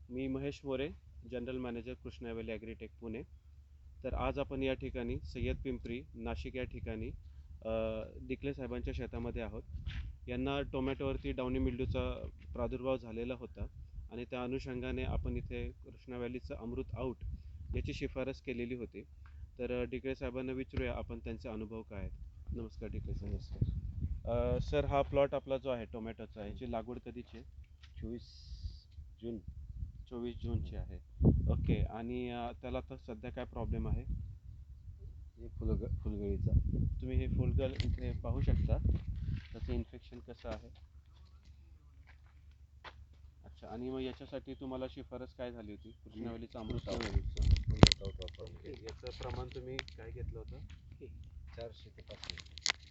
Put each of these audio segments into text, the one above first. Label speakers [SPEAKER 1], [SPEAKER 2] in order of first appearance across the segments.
[SPEAKER 1] मी Mahesh More, general manager Krishna Valley Agritech Pune. तर आज आपण या ठिकाणी सय्यद पिंपरी नाशिक या ठिकाणी डिकले साहेबांच्या शेतामध्ये आहोत. यांना टोमॅटोवरती डाउनी मिल्ड्यूचा प्रादुर्भाव झालेला होता आणि त्या अनुषंगाने आपण इथे कृष्णा व्हॅलीचं अमृत आऊट याची शिफारस केलेली होती. तर डिकले साहेबांना विचारूया आपण त्यांचे अनुभव काय आहेत. नमस्कार डिकले साहेब.
[SPEAKER 2] नमस्कार.
[SPEAKER 1] सर, हा प्लॉट आपला जो आहे टोमॅटोचा, याची लागवड कधीची आहे?
[SPEAKER 2] 24 जून.
[SPEAKER 1] 24 जूनची आहे. ओके. आणि त्याला तर सध्या काय प्रॉब्लेम आहे?
[SPEAKER 2] हे फुलगळीचा.
[SPEAKER 1] तुम्ही हे फुलगल इथे पाहू शकता. त्याचं इन्फेक्शन कसं आहे. अच्छा. आणि मग याच्यासाठी तुम्हाला शिफारस काय झाली होती? कृष्णा व्हॅलीचा अमृत ओके. याचं प्रमाण तुम्ही काय घेतलं होतं?
[SPEAKER 2] 400 ते 500.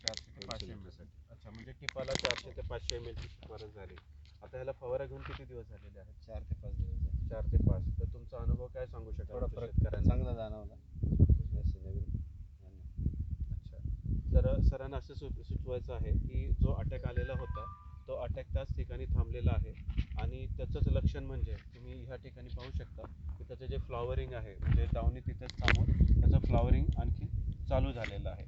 [SPEAKER 1] 400 ते 500 ml. अच्छा, म्हणजे टिपाला 400 ते 500 ml ची शिफारस झाली. आता ह्याला फवारा घेऊन किती दिवस झालेले आहेत?
[SPEAKER 2] 4 ते 5 दिवस.
[SPEAKER 1] 4 ते 5. तर तुमचा अनुभव काय सांगू शकाल?
[SPEAKER 2] थोडा
[SPEAKER 1] आमच्या
[SPEAKER 2] फरक
[SPEAKER 1] शेतकऱ्यांना
[SPEAKER 2] चांगला जाणवला. जसं नवीन.
[SPEAKER 1] अच्छा. तर सरांना असं सुचवायचं आहे की जो अटॅक आलेला होता तो अटॅक त्याच ठिकाणी थांबलेला आहे आणि त्याचंच लक्षण म्हणजे तुम्ही ह्या ठिकाणी पाहू शकता की त्याचं जे फ्लॉवरिंग आहे, म्हणजे दावणी तिथेच थांबून त्याचं फ्लॉवरिंग आणखी चालू झालेलं आहे.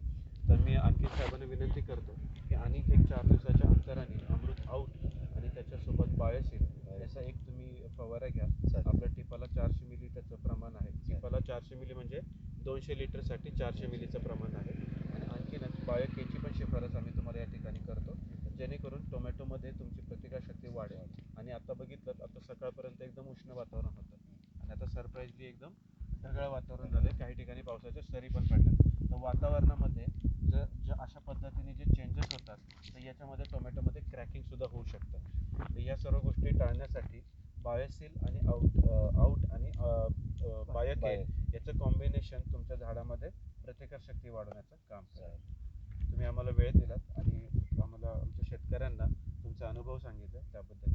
[SPEAKER 1] तर मी आणखी साहेबांना विनंती करतो की आणि एक 4 दिवसाच्या अंतराने अमृत आऊट आणि त्याच्यासोबत बायोसिल याचा एक तुम्ही फवारा घ्या. आपल्या टिपाला 400 मिली त्याचं प्रमाण आहे. टिपाला 400 मिली म्हणजे 200 लिटरसाठी 400 मिलीचं प्रमाण आहे. आणि आणखीनच बायोकेची पण शिफारस आम्ही तुम्हाला या ठिकाणी करतो, जेणेकरून टोमॅटोमध्ये तुमची प्रतिकारशक्ती वाढेल. आणि आता बघितलं, आता सकाळपर्यंत एकदम उष्ण वातावरण होतं आणि आता सरप्राईजली एकदम ढगाळ वातावरण झालं. काही ठिकाणी पावसाच्या सरी पण पडल्या. तर वातावरणामध्ये जर अशा पद्धतीने जे चेंजेस होतात तर याच्यामध्ये टोमॅटोमध्ये क्रॅकिंगसुद्धा होऊ शकतं. तर या सर्व गोष्टी टाळण्यासाठी बायोसिल आणि आऊट आणि बायोकेट याचं कॉम्बिनेशन तुमच्या झाडामध्ये प्रतिकारशक्ती वाढवण्याचं काम करेल. तुम्ही आम्हाला वेळ दिलात आणि आम्हाला, आमच्या शेतकऱ्यांना तुमचा अनुभव सांगितला, त्याबद्दल